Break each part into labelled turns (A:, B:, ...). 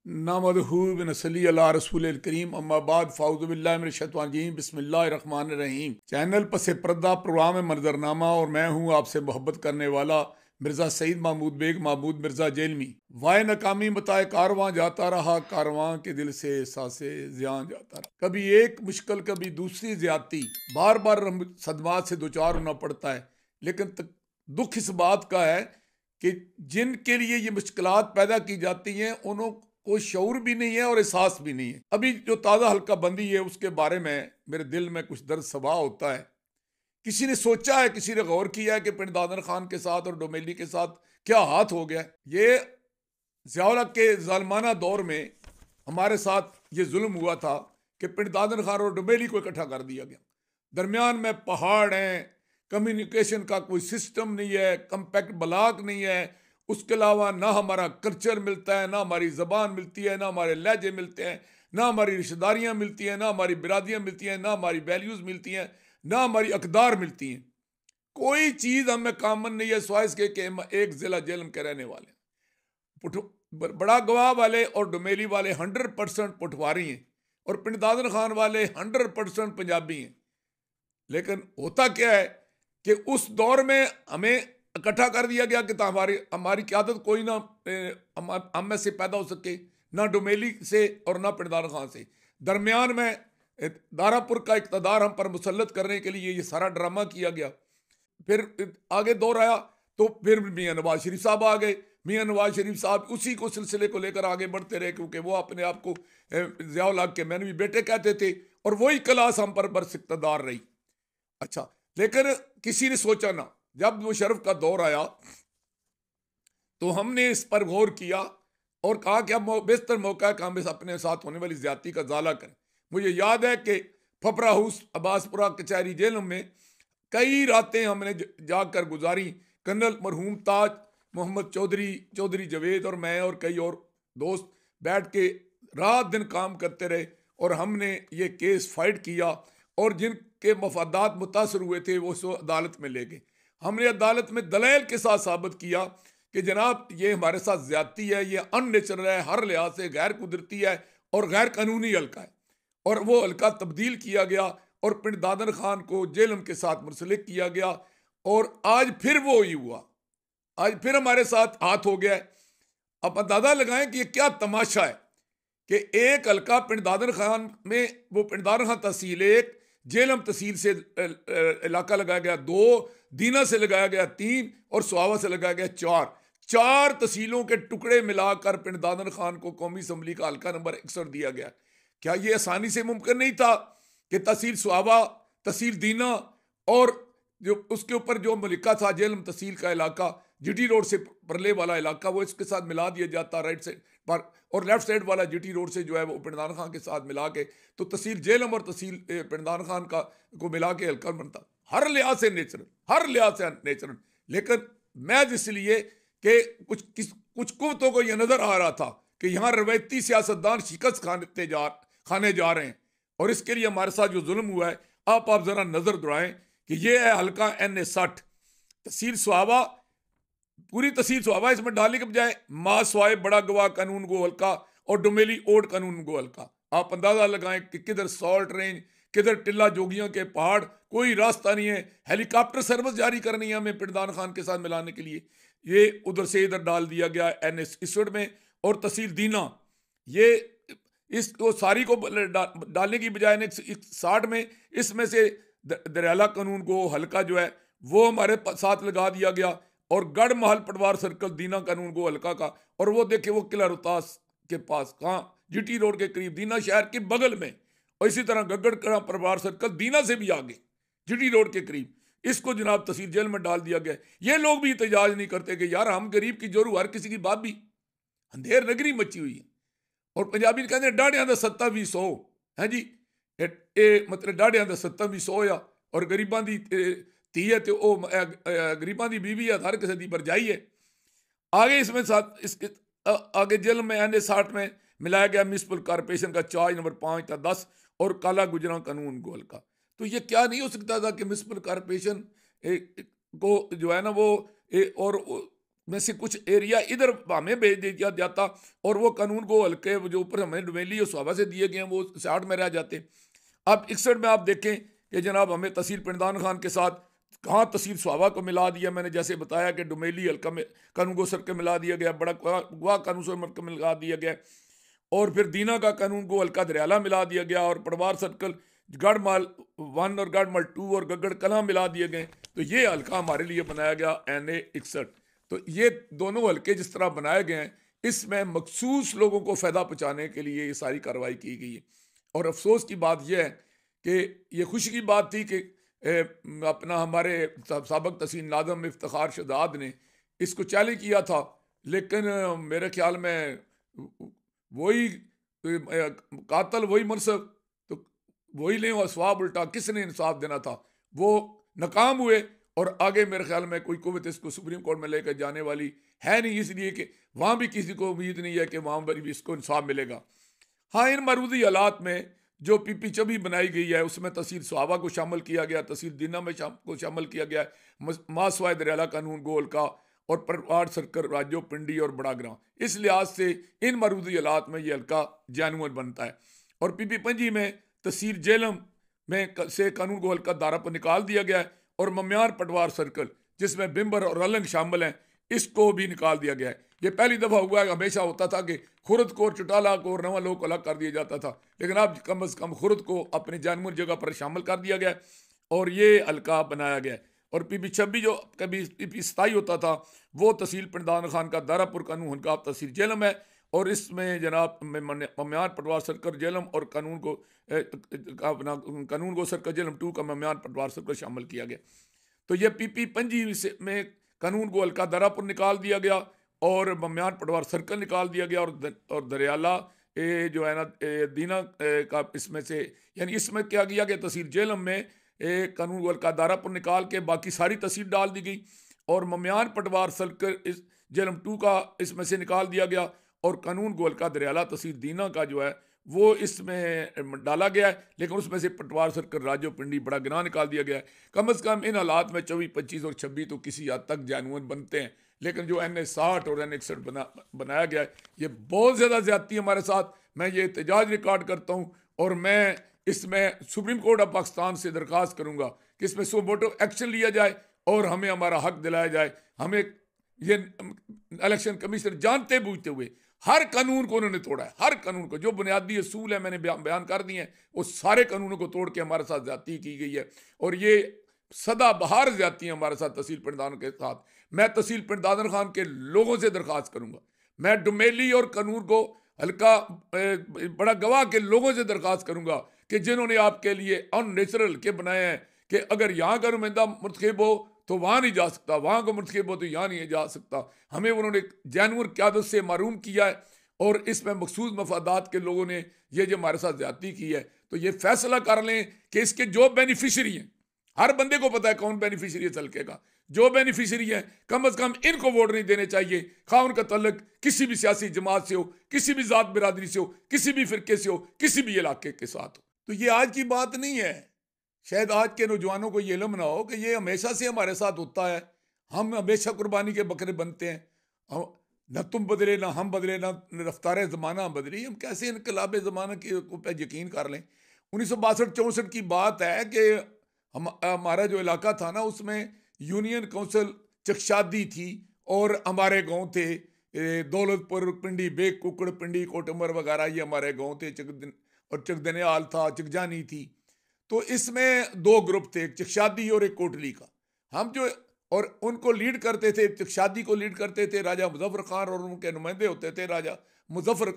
A: नहमदहू व नसल्ली अला रसूलिल करीम अम्मा बाद फ़ाऊज़ु बिल्लाहि मिनश शैतानिर रजीम बिस्मिल्लाहिर रहमानिर रहीम। चैनल पसे पर्दा प्रोग्राम है मंजरनामा और मैं हूँ आपसे मोहब्बत करने वाला मिर्ज़ा सईद महमूद बेग महमूद मिर्ज़ा जेलमी। वाय नकामी बताए कारवां जाता रहा, कारवां के दिल से एहसासे ज़ियां जाता रहा। कभी एक मुश्किल कभी दूसरी ज़्यादती, बार बार सदमात से दो चार होना पड़ता है। लेकिन दुख इस बात का है कि जिनके लिए ये मुश्किलात पैदा की जाती हैं उन्हों कोई शऊर भी नहीं है और एहसास भी नहीं है। अभी जो ताज़ा हल्का बंदी है उसके बारे में मेरे दिल में कुछ दर्द सभा होता है। किसी ने सोचा है, किसी ने गौर किया है कि पिंड दादन खान के साथ और डोमेली के साथ क्या हाथ हो गया। ये ज़ियाउल हक के जालमाना दौर में हमारे साथ ये जुल्म हुआ था कि पिंड दादन खान और डोमेली को इकट्ठा कर दिया गया। दरमियान में पहाड़ हैं, कम्युनिकेशन का कोई सिस्टम नहीं है, कम्पैक्ट ब्लॉक नहीं है। उसके अलावा ना हमारा कल्चर मिलता है, ना हमारी ज़बान मिलती है, ना हमारे लहजे मिलते हैं, ना हमारी रिश्तेदारियाँ मिलती हैं, ना हमारी बिरादियाँ मिलती हैं, ना हमारी वैल्यूज़ मिलती हैं, ना हमारी अकदार मिलती हैं। कोई चीज़ हमें कामन नहीं है स्वाइस के कि हम एक ज़िला जेलम के रहने वाले। बड़ा गवाह वाले और डोमेली वाले 100% पटवारी हैं और पिंड दादन खान वाले 100% पंजाबी हैं। लेकिन होता क्या है कि उस दौर में हमें इकट्ठा कर दिया गया कि हमारी हमारी क़यादत कोई ना हम में से पैदा हो सके, ना डोमेली से और ना पिंडार खान से। दरमियान में दारापुर का इक़्तिदार हम पर मुसल्लत करने के लिए ये सारा ड्रामा किया गया। फिर आगे दौर आया तो फिर मियाँ नवाज शरीफ साहब आ गए। मियाँ नवाज शरीफ साहब उसी को सिलसिले को लेकर आगे बढ़ते रहे क्योंकि वो अपने आप को ज़ियाउल हक के मैनवी बेटे कहते थे और वही क्लास हम पर बरस इक़्तिदार रही। अच्छा, लेकिन किसी ने सोचा ना, जब मुशर्रफ का दौर आया तो हमने इस पर गौर किया और कहा कि अब बेहतर मौका है कि हम इस अपने साथ होने वाली ज्यादती का ज़ाला करें। मुझे याद है कि फपरा हाउस अब्बासपुरा कचहरी जेल में कई रातें हमने जाकर गुजारी। कर्नल मरहूम ताज मोहम्मद चौधरी जवेद और मैं और कई और दोस्त बैठ के रात दिन काम करते रहे और हमने ये केस फाइट किया और जिनके मफादात मुतासर हुए थे वो सो अदालत में ले गए। हमने अदालत में दलील के साथ साबित किया कि जनाब ये हमारे साथ ज्यादती है, ये अननेचुरल है, हर लिहाज से गैर कुदरती है और गैर कानूनी हल्का है। और वो हल्का तब्दील किया गया और पिंड दादन खान को जेलम के साथ मुंसलिक किया गया और आज फिर वो ही हुआ, आज फिर हमारे साथ हाथ हो गया है। अब अंदाजा लगाएं कि ये क्या तमाशा है कि एक हल्का पिंड दादन खान में वो पिंड दादन खान तहसील एक, जेलम तहसील से इलाका लगाया गया 2, दीना से लगाया गया 3 और सुहावा से लगाया गया 4। 4 तहसीलों के टुकड़े मिलाकर पिंड दादन खान को कौमी असम्बली का हल्का नंबर 61 दिया गया। क्या ये आसानी से मुमकिन नहीं था कि तहसील सुहावा, तहसील दीना और जो उसके ऊपर जो मलिका था जेलम तहसील का इलाका, जीटी रोड से परले वाला इलाका, वो इसके साथ मिला दिया जाता राइट साइड पर, और लेफ्ट साइड वाला जीटी रोड से जो है वो पिंडान खान के साथ मिला के तो तहसील जेलम और तहसील पिंडान खान का को मिला के हल्का बनता। हर लिहाज से नेचुरल, हर लिहाज से नेचुरल। लेकिन मैं इसलिए कि कुछ कुव्वतों को यह नजर आ रहा था कि यहाँ रवायती सियासतदान शिकस्त खाने जा रहे हैं और इसके लिए हमारे साथ जो जुल्म हुआ है आप जरा नजर दौड़ाएं कि ये है हल्का NA60 तहसील सुहावा। पूरी तहसील सुहावा इसमें डालने के बजाय मां स्वाए बड़ा गवाह कानून गो हल्का और डुमेली ओड कानून गो हल्का। आप अंदाजा लगाएं कि किधर सॉल्ट रेंज, किधर टिल्ला जोगियों के पहाड़, कोई रास्ता नहीं है। हेलीकॉप्टर सर्विस जारी करनी है हमें पिंडान खान के साथ मिलाने के लिए, ये उधर से इधर डाल दिया गया NA61 में। और तहसील दीना ये इसको सारी को डालने की बजाय NA60 में इसमें से दरियाला कानून को हल्का जो है वो हमारे साथ लगा दिया गया और गढ़ महल पटवार सर्कल दीना कानून को हल्का का। और वो देखे वो किला रोहतास के पास, कहाँ, जीटी रोड के करीब, दीना शहर के बगल में। और इसी तरह गगड़ पटवार सर्कल दीना से भी आगे जीटी रोड के करीब, इसको जनाब तहसील जेल में डाल दिया गया। ये लोग भी एहतजाज नहीं करते कि यार हम गरीब की जोरू, हर किसी की बात भी अंधेर नगरी मची हुई है। और पंजाबी कहते हैं डाढ़िया का सत्ता भी 100 है जी, मतलब डाढ़िया का सत्ता भी 100 आ और गरीबों की धी है तो गरीबों की बीवी है, हर किसी की भरजाई है। आगे इसमें साथ इसके आगे जेल में NA60 में मिलाया गया म्यूनसिपल कॉरपोरेशन का चार्ज नंबर 5 था 10 और काला गुजरा कानून गोल का। तो ये क्या नहीं हो सकता था कि म्यूनसिपल कॉरपोरेशन को जो है ना वो और में से कुछ एरिया इधर हमें भेज दिया जाता और वो कानून को हल्के जो ऊपर हमें डुमेली और स्वाबा से दिए गए हैं वो 60 में रह जाते। अब 61 में आप देखें कि जनाब हमें तहसील पिंडदान खान के साथ कहाँ तहसील स्वाबा को मिला दिया। मैंने जैसे बताया कि डुमेली हल्का में कानून गो सर के मिला दिया गया, बड़ा गुआ कानून सर को मिला दिया गया, और फिर दीना का कानून को हल्का दरियाला मिला दिया गया, और पटवार सर्कल गढ़माल 1 और गढ़माल 2 और गगड़ कलां मिला दिए गए। तो ये हल्का हमारे लिए बनाया गया NA 61। तो ये दोनों हल्के जिस तरह बनाए गए हैं, इसमें मखसूस लोगों को फ़ायदा पहुँचाने के लिए ये सारी कार्रवाई की गई है। और अफसोस की बात यह है कि ये खुशी की बात थी कि अपना हमारे साबिक तहसील नाज़म इफ्तिखार शहजाद ने इसको चैलेंज किया था, लेकिन मेरे ख्याल में वही कातल वही मनसब, तो वही लें और स्वाब उल्टा, किसने इंसाफ देना था, वो नाकाम हुए। और आगे मेरे ख्याल में कोई कुव्वत इसको सुप्रीम कोर्ट में लेकर जाने वाली है नहीं, इसलिए कि वहाँ भी किसी को उम्मीद नहीं है कि वहाँ पर भी इसको इंसाफ मिलेगा। हाँ, इन मरूदी हालात में जो PP चबी बनाई गई है उसमें तहसील स्वाबा को शामिल किया गया, तहसील दीना में को शामिल किया गया, मासवाए दरियाला कानून गोल का, और पटवार सर्कल राजो पिंडी और बड़ा ग्रां। इस लिहाज से इन मरूदी हालात में ये हल्का जानवर बनता है। और PP 5 में तहसील जेलम में से कानून को हल्का दारा पर निकाल दिया गया है, और मम्यार पटवार सर्कल जिसमें बिम्बर और अलंग शामिल हैं इसको भी निकाल दिया गया है। ये पहली दफ़ा हुआ है। हमेशा होता था कि खुरद को, चुटाला को और नवा लोग को अलग कर दिया जाता था, लेकिन अब कम अज़ कम खुरद को अपने जानवर जगह पर शामिल कर दिया गया और ये हल्का बनाया गया। और PP 26 जो कभी PP 27 होता था वो तहसील पिंडदान खान का दारापुर कानून का तहसील जेलम है, और इसमें जनाब मम्यान पटवार सर्कल जेलम और कानून को अपना कानून को सर्कल जेलम 2 का मम्यान पटवार सर्कल शामिल किया गया। तो ये PP 5 में कानून को हल्का दारापुर निकाल दिया गया और मम्यान पटवार सर्कल निकाल दिया गया, और दरियाला जो है ना दीना का इसमें से, यानी इसमें क्या किया गया, तहसील जेलम में कानून को हल्का दारापुर निकाल के बाकी सारी तहसील डाल दी गई, और मम्यान पटवार सर्कल इस जेलम 2 का इसमें से निकाल दिया गया, और कानून को हल्का दरियाला तहसील दीना का जो है वो इसमें डाला गया है, लेकिन उसमें से पटवार सर्कल राजो पिंडी बड़ा गिना निकाल दिया गया है। कम अज़ कम इन हालात में 24, 25 और 26 तो किसी हद तक जानवर बनते हैं, लेकिन जो NA 60 और NA 61 बनाया गया है ये बहुत ज़्यादा ज़्यादती हमारे साथ। मैं ये एहतजाज रिकॉर्ड करता हूँ, और मैं इसमें सुप्रीम कोर्ट ऑफ पाकिस्तान से दरख्वास्त करूँगा कि इसमें सुमोटो एक्शन लिया जाए और हमें हमारा हक दिलाया जाए। हमें ये इलेक्शन कमीशन जानते बूझते हुए हर कानून को उन्होंने तोड़ा है, हर कानून को, जो बुनियादी असूल है मैंने बयान कर दिए हैं, वो सारे कानूनों को तोड़ के हमारे साथ ज्यादती की गई है, और ये सदाबहार ज्यादती है हमारे साथ तहसील पिंडदान के साथ। मैं तहसील पिंडदान खान के लोगों से दरख्वास्त करूंगा, मैं डुमेली और कानून को हल्का बड़ा गवाह के लोगों से दरख्वास्त करूंगा कि जिन्होंने आपके लिए अननेचुरल के बनाए हैं कि अगर यहाँ का नुमाइंदा मुंतखब हो तो वहाँ नहीं जा सकता, वहाँ को मुंतखब हो तो यहाँ नहीं जा सकता। हमें उन्होंने जानवर क़यादत से महरूम किया है, और इसमें मखसूस मफादात के लोगों ने ये जो हमारे साथ ज्यादती की है, तो ये फैसला कर लें कि इसके जो बेनिफिशरी हैं, हर बंदे को पता है कौन बेनिफिशरी है हल्के का, जो बेनिफिशरी है कम अज़ कम इनको वोट नहीं देने चाहिए, खा उनका तल्लक किसी भी सियासी जमात से हो, किसी भी ज़ात बिरादरी से हो, किसी भी फ़िरके से हो, किसी भी इलाके के साथ हो। तो ये आज की बात नहीं है, शायद आज के नौजवानों को ये इल्म ना हो कि ये हमेशा से हमारे साथ होता है। हम हमेशा कुर्बानी के बकरे बनते हैं, न तुम बदले ना हम बदले, ना रफ्तार ज़माना बदली, हम कैसे इनकलाब ज़माना के ऊपर यकीन कर लें। 1962-64 की बात है कि हमारा जो इलाका था ना उसमें यूनियन काउंसिल चकशादी थी, और हमारे गांव थे दौलतपुर पिंडी, बेग कुकड़ पिंडी, कोटमर वगैरह, ये हमारे गांव थे। और चकदनियाल था, चकजानी थी। तो इसमें 2 ग्रुप थे, एक चकशादी और एक कोटली का। हम जो और उनको लीड करते थे, चकशादी को लीड करते थे राजा मुजफ्फर खान, और उनके नुमाइंदे होते थे राजा मुजफ्फर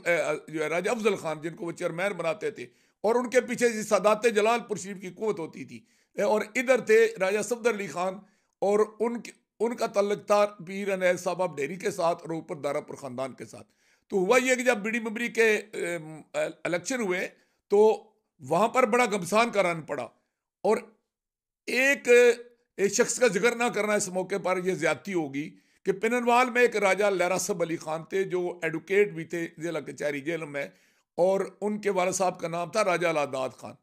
A: जो है राजा अफजल खान, जिनको वो चेयरमैन बनाते थे, और उनके पीछे सादात जलालपुर शरीफ की कुवत होती थी। और इधर थे राजा सफदर अली खान, और उनका तल्लक था पीर अनैल साहब डेरी के साथ, और ऊपर दारापुर ख़ानदान के साथ। तो हुआ ये कि जब बीडी मबरी के इलेक्शन हुए तो वहाँ पर बड़ा घमसान का रन पड़ा, और एक शख्स का जिक्र ना करना इस मौके पर यह ज्यादती होगी कि पिननवाल में एक राजा लहरासब अली खान थे, जो एडवोकेट भी थे जिला कचहरी जेल में, और उनके वालिद साहब का नाम था राजा लादाद खान,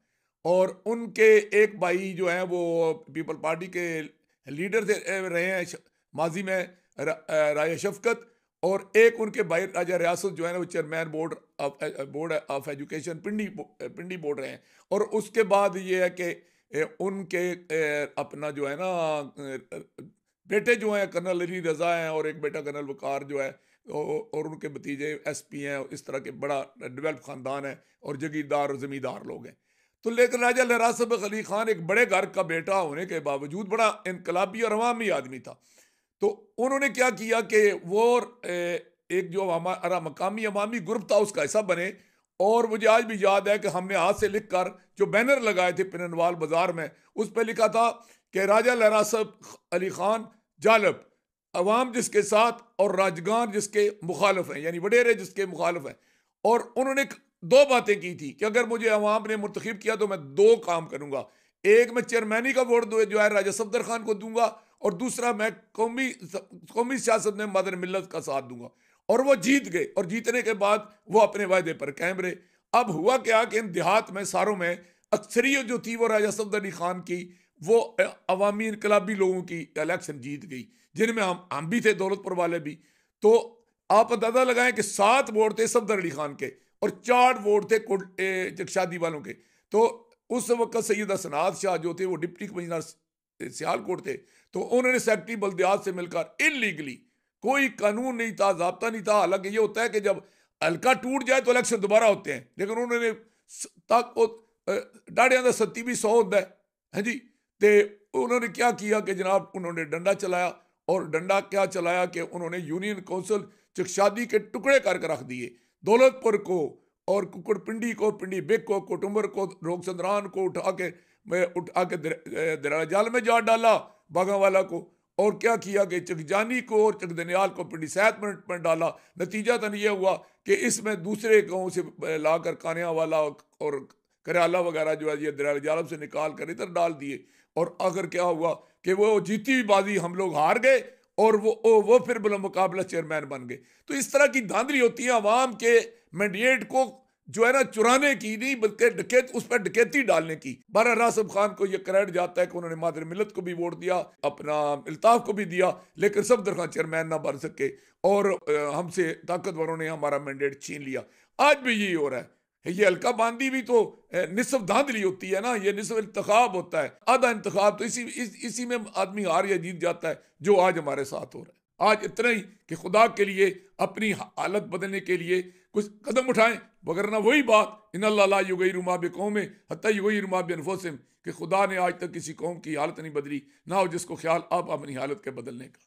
A: और उनके एक भाई जो हैं वो पीपल पार्टी के लीडर थे रहे हैं माजी में, राजा शफकत, और एक उनके भाई राजा रियासत जो है ना वो chairman board of education Pindi board रहे हैं। और उसके बाद ये है कि उनके अपना जो है ना बेटे जो हैं कर्नल अली रज़ा हैं, और एक बेटा कर्नल वकार जो है, और उनके भतीजे SP हैं। इस तरह के बड़ा डेवलप ख़ानदान है और जगीरदार और ज़मींदार लोग हैं। तो लेकिन राजा लहरासब अली ख़ान एक बड़े घर का बेटा होने के बावजूद बड़ा इनकलाबी और अवामी आदमी था। तो उन्होंने क्या किया कि वो एक जो हमारा मकामी अवामी ग्रुप था उसका हिस्सा बने। और मुझे आज भी याद है कि हमने हाथ से लिख कर जो बैनर लगाए थे पिननवाल बाज़ार में, उस पर लिखा था कि राजा लहरासब अली ख़ान जालब, अवाम जिसके साथ और राजगान जिसके मुखालिफ हैं, यानी वडेरे जिसके मुखालिफ हैं। और उन्होंने दो बातें की थी कि अगर मुझे अवाम ने मुंतखब किया तो मैं दो काम करूंगा, एक मैं चेयरमैनी का वोट जो है राजा सफदर खान को दूंगा, और दूसरा मैं कौमी सियासत में मदर मिल्लत का साथ दूंगा। और वो जीत गए, और जीतने के बाद वो अपने वायदे पर कायम रहे। अब हुआ क्या कि इन देहात में सारों में अक्सरियत जो थी वो राजा सफदर अली खान की, वो अवामी इनकलाबी लोगों की इलेक्शन जीत गई, जिनमें हम भी थे, दौलतपुर वाले भी। तो आप अंदाजा लगाएं कि 7 वोट थे सफदर अली खान के और 4 वोट थे चकशादी वालों के। तो उस वक्त सैयद सनात शाह जो थे वो डिप्टी कमिश्नर सियालकोट थे। तो उन्होंने सेक्रेटरी बल्दियात से मिलकर इलीगली, कोई कानून नहीं था, ज़ाब्ता नहीं था। हालांकि ये होता है कि जब हल्का टूट जाए तो इलेक्शन दोबारा होते हैं, लेकिन उन्होंने डाढ़िया का 37 भी 100 होता है जी। तो उन्होंने क्या किया कि जनाब उन्होंने डंडा चलाया, और डंडा क्या चलाया कि उन्होंने यूनियन काउंसिल चकशादी के टुकड़े करके रख दिए। दौलतपुर को और कुकड़पिंडी को, पिंडी बेग को, कोटुम्बर को, रोकचंद्रान को उठा के दरिया जाल में जा डाला, बागावाला को। और क्या किया कि चकजानी को और चकदनियाल को पिंडी सैत में डाला। नतीजा तो ये हुआ कि इसमें दूसरे गाँव से लाकर कानिया वाला और करियाला वगैरह जो है ये दरिया जालम से निकाल कर इधर डाल दिए। और आखिर क्या हुआ कि वो जीती हुई बाजी हम लोग हार गए, और वो फिर बिला मुकाबला चेयरमैन बन गए। तो इस तरह की धांधली होती है अवाम के मैंडेट को जो है ना चुराने की नहीं, बल्कि उस पर डकैती डालने की। बारा रासिब खान को यह क्रेडिट जाता है कि उन्होंने मादर मिल्लत को भी वोट दिया, अपना इल्ताफ को भी दिया, लेकिन सफदर खान चेयरमैन ना बन सके, और हमसे ताकतवरों ने हमारा मैंडेट छीन लिया। आज भी यही हो रहा है। ये हल्का बांदी भी तो निसफ धांधली होती है ना, ये निसफ इंतखाब होता है, आधा इंतखाब। तो इसी में आदमी हार या जीत जाता है, जो आज हमारे साथ हो रहा है। आज इतना ही कि खुदा के लिए अपनी हालत बदलने के लिए कुछ कदम उठाएं, वगरना वही बात इन्नल्लाह ला युगय्यिरु मा बिक़ौमिन हत्ता युगय्यिरु मा बिअनफुसिहिम, कि खुदा ने आज तक किसी कौम की हालत नहीं बदली, ना हो जिसको ख्याल आप अपनी हालत के बदलने का।